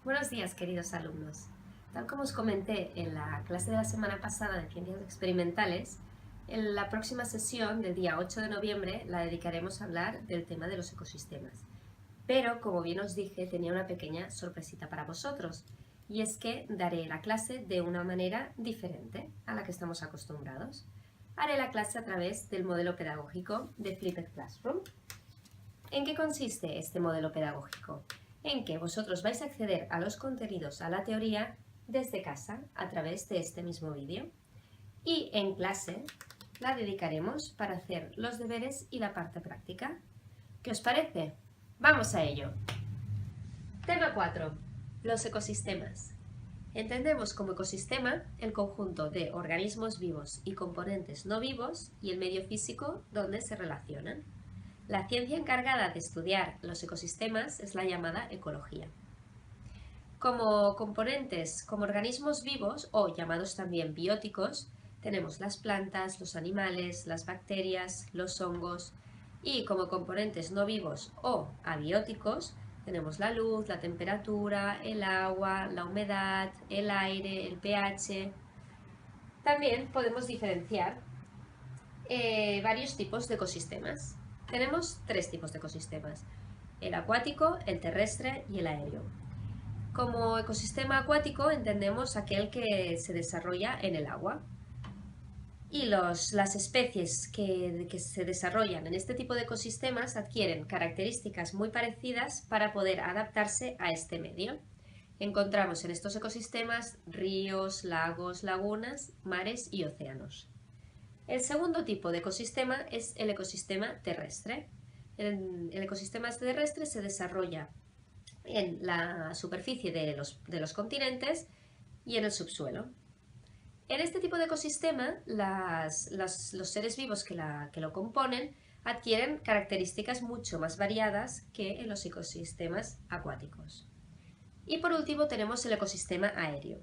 Buenos días, queridos alumnos. Tal como os comenté en la clase de la semana pasada de Ciencias Experimentales, en la próxima sesión del día 8 de noviembre la dedicaremos a hablar del tema de los ecosistemas. Pero, como bien os dije, tenía una pequeña sorpresita para vosotros, y es que daré la clase de una manera diferente a la que estamos acostumbrados. Haré la clase a través del modelo pedagógico de Flipped Classroom. ¿En qué consiste este modelo pedagógico? En que vosotros vais a acceder a los contenidos, a la teoría, desde casa, a través de este mismo vídeo. Y en clase la dedicaremos para hacer los deberes y la parte práctica. ¿Qué os parece? ¡Vamos a ello! Tema 4. Los ecosistemas. Entendemos como ecosistema el conjunto de organismos vivos y componentes no vivos y el medio físico donde se relacionan. La ciencia encargada de estudiar los ecosistemas es la llamada ecología. Como componentes, como organismos vivos o llamados también bióticos, tenemos las plantas, los animales, las bacterias, los hongos, y como componentes no vivos o abióticos tenemos la luz, la temperatura, el agua, la humedad, el aire, el pH. También podemos diferenciar varios tipos de ecosistemas. Tenemos tres tipos de ecosistemas: el acuático, el terrestre y el aéreo. Como ecosistema acuático entendemos aquel que se desarrolla en el agua. Y las especies que se desarrollan en este tipo de ecosistemas adquieren características muy parecidas para poder adaptarse a este medio. Encontramos en estos ecosistemas ríos, lagos, lagunas, mares y océanos. El segundo tipo de ecosistema es el ecosistema terrestre. El ecosistema terrestre se desarrolla en la superficie de los continentes y en el subsuelo. En este tipo de ecosistema, los seres vivos que lo componen adquieren características mucho más variadas que en los ecosistemas acuáticos. Y por último tenemos el ecosistema aéreo.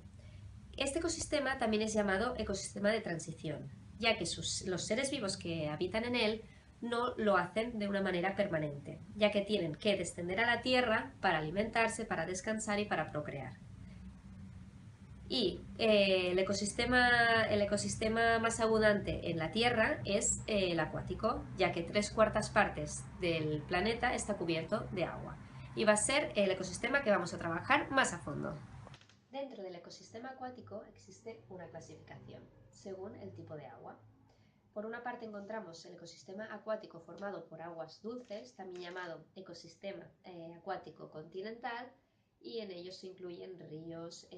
Este ecosistema también es llamado ecosistema de transición, ya que los seres vivos que habitan en él no lo hacen de una manera permanente, ya que tienen que descender a la Tierra para alimentarse, para descansar y para procrear. Y el ecosistema más abundante en la Tierra es el acuático, ya que 3/4 partes del planeta está cubierto de agua. Y va a ser el ecosistema que vamos a trabajar más a fondo. Dentro del ecosistema acuático existe una clasificación, según el tipo de agua. Por una parte encontramos el ecosistema acuático formado por aguas dulces, también llamado ecosistema acuático continental, y en ellos se incluyen ríos,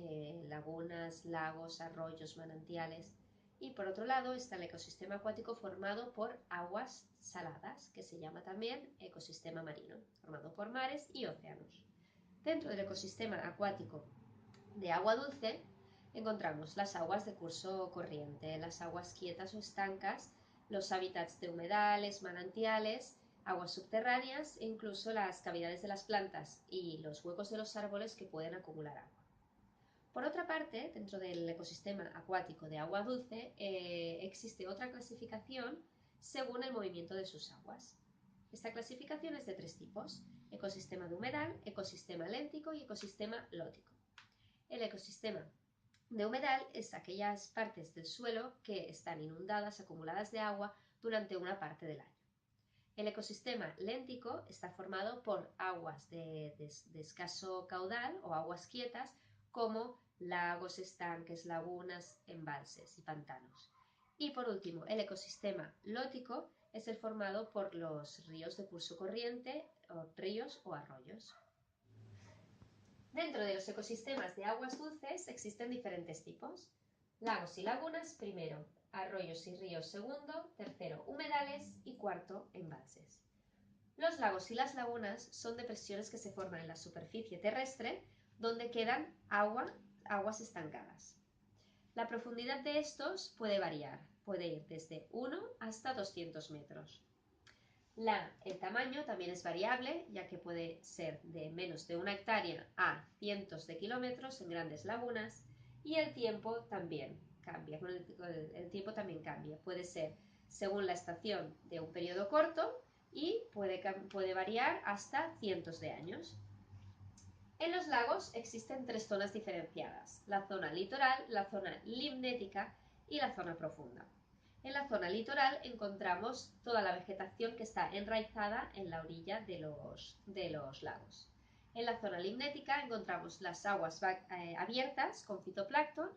lagunas, lagos, arroyos, manantiales. Y por otro lado está el ecosistema acuático formado por aguas saladas, que se llama también ecosistema marino, formado por mares y océanos. Dentro del ecosistema acuático de agua dulce encontramos las aguas de curso corriente, las aguas quietas o estancas, los hábitats de humedales, manantiales, aguas subterráneas e incluso las cavidades de las plantas y los huecos de los árboles que pueden acumular agua. Por otra parte, dentro del ecosistema acuático de agua dulce existe otra clasificación según el movimiento de sus aguas. Esta clasificación es de tres tipos: ecosistema de humedal, ecosistema léntico y ecosistema lótico. El ecosistema de humedal es aquellas partes del suelo que están inundadas, acumuladas de agua durante una parte del año. El ecosistema léntico está formado por aguas de escaso caudal o aguas quietas, como lagos, estanques, lagunas, embalses y pantanos. Y por último, el ecosistema lótico es el formado por los ríos de curso corriente, o ríos o arroyos. Dentro de los ecosistemas de aguas dulces existen diferentes tipos: lagos y lagunas primero, arroyos y ríos segundo, tercero humedales y cuarto embalses. Los lagos y las lagunas son depresiones que se forman en la superficie terrestre donde quedan aguas estancadas. La profundidad de estos puede variar, puede ir desde 1 hasta 200 metros. El tamaño también es variable, ya que puede ser de menos de 1 hectárea a cientos de kilómetros en grandes lagunas, y el tiempo también cambia. El tiempo también cambia. Puede ser según la estación de un periodo corto y puede variar hasta cientos de años. En los lagos existen tres zonas diferenciadas: la zona litoral, la zona limnética y la zona profunda. En la zona litoral encontramos toda la vegetación que está enraizada en la orilla de los lagos. En la zona limnética encontramos las aguas abiertas con fitoplancton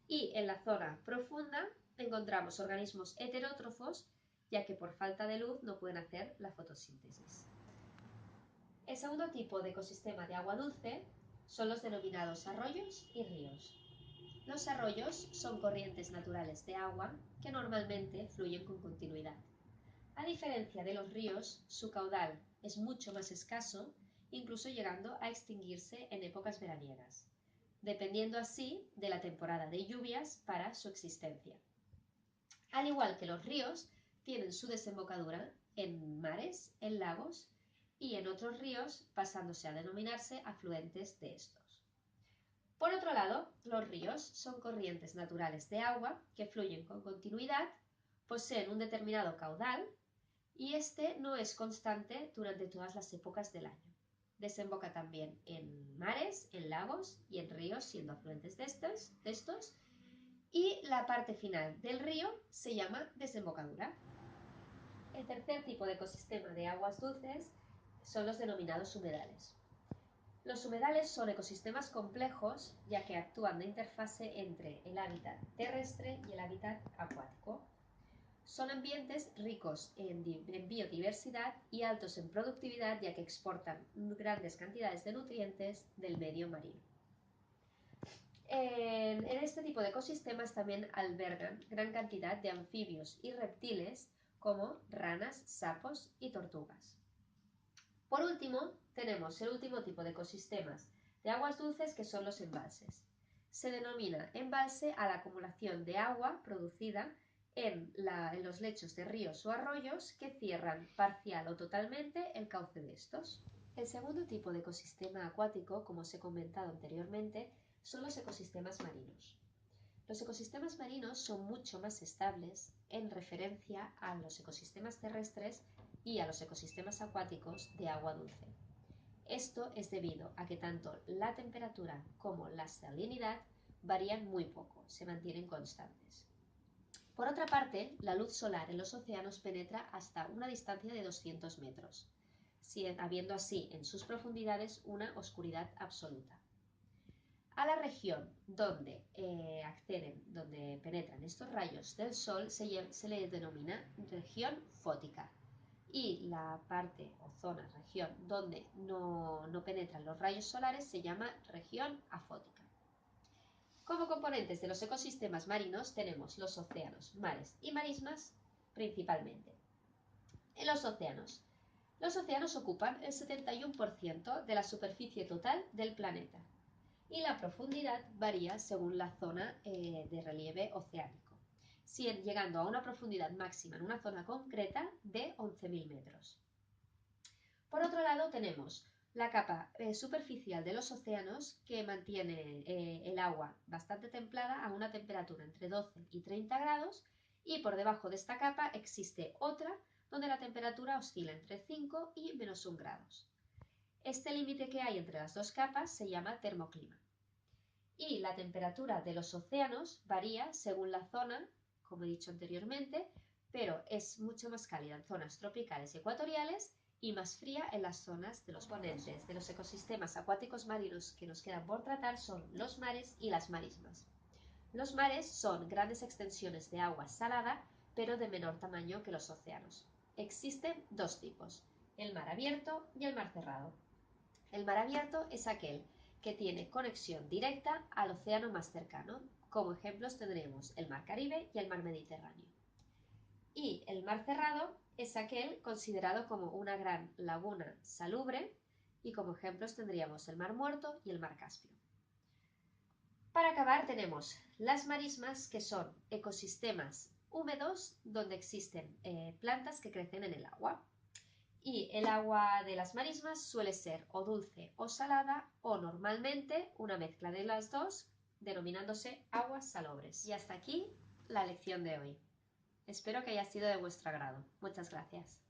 y en la zona profunda encontramos organismos heterótrofos, ya que por falta de luz no pueden hacer la fotosíntesis. El segundo tipo de ecosistema de agua dulce son los denominados arroyos y ríos. Los arroyos son corrientes naturales de agua que normalmente fluyen con continuidad. A diferencia de los ríos, su caudal es mucho más escaso, incluso llegando a extinguirse en épocas veraniegas, dependiendo así de la temporada de lluvias para su existencia. Al igual que los ríos, tienen su desembocadura en mares, en lagos y en otros ríos, pasándose a denominarse afluentes de estos. Por otro lado, los ríos son corrientes naturales de agua que fluyen con continuidad, poseen un determinado caudal y este no es constante durante todas las épocas del año. Desemboca también en mares, en lagos y en ríos, siendo afluentes de estos, y la parte final del río se llama desembocadura. El tercer tipo de ecosistema de aguas dulces son los denominados humedales. Los humedales son ecosistemas complejos, ya que actúan de interfase entre el hábitat terrestre y el hábitat acuático. Son ambientes ricos en biodiversidad y altos en productividad, ya que exportan grandes cantidades de nutrientes del medio marino. En este tipo de ecosistemas también albergan gran cantidad de anfibios y reptiles como ranas, sapos y tortugas. Por último, tenemos el último tipo de ecosistemas de aguas dulces, que son los embalses. Se denomina embalse a la acumulación de agua producida en los lechos de ríos o arroyos que cierran parcial o totalmente el cauce de estos. El segundo tipo de ecosistema acuático, como os he comentado anteriormente, son los ecosistemas marinos. Los ecosistemas marinos son mucho más estables en referencia a los ecosistemas terrestres y a los ecosistemas acuáticos de agua dulce. Esto es debido a que tanto la temperatura como la salinidad varían muy poco, se mantienen constantes. Por otra parte, la luz solar en los océanos penetra hasta una distancia de 200 metros, habiendo así en sus profundidades una oscuridad absoluta. A la región donde donde penetran estos rayos del sol se le denomina región fótica, y la parte o zona, región donde no penetran los rayos solares se llama región afótica. Como componentes de los ecosistemas marinos tenemos los océanos, mares y marismas principalmente. En los océanos ocupan el 71% de la superficie total del planeta, y la profundidad varía según la zona de relieve oceánico, llegando a una profundidad máxima en una zona concreta de 11.000 metros. Por otro lado, tenemos la capa superficial de los océanos, que mantiene el agua bastante templada a una temperatura entre 12 y 30 grados, y por debajo de esta capa existe otra donde la temperatura oscila entre 5 y -1 grados. Este límite que hay entre las dos capas se llama termoclima. Y la temperatura de los océanos varía según la zona, como he dicho anteriormente, pero es mucho más cálida en zonas tropicales y ecuatoriales y más fría en las zonas de los ponentes. De los ecosistemas acuáticos marinos que nos quedan por tratar son los mares y las marismas. Los mares son grandes extensiones de agua salada, pero de menor tamaño que los océanos. Existen dos tipos: el mar abierto y el mar cerrado. El mar abierto es aquel que tiene conexión directa al océano más cercano. Como ejemplos tendremos el mar Caribe y el mar Mediterráneo. Y el mar cerrado es aquel considerado como una gran laguna salubre, y como ejemplos tendríamos el mar Muerto y el mar Caspio. Para acabar tenemos las marismas, que son ecosistemas húmedos donde existen plantas que crecen en el agua. Y el agua de las marismas suele ser o dulce o salada, o normalmente una mezcla de las dos, denominándose aguas salobres. Y hasta aquí la lección de hoy. Espero que haya sido de vuestro agrado. Muchas gracias.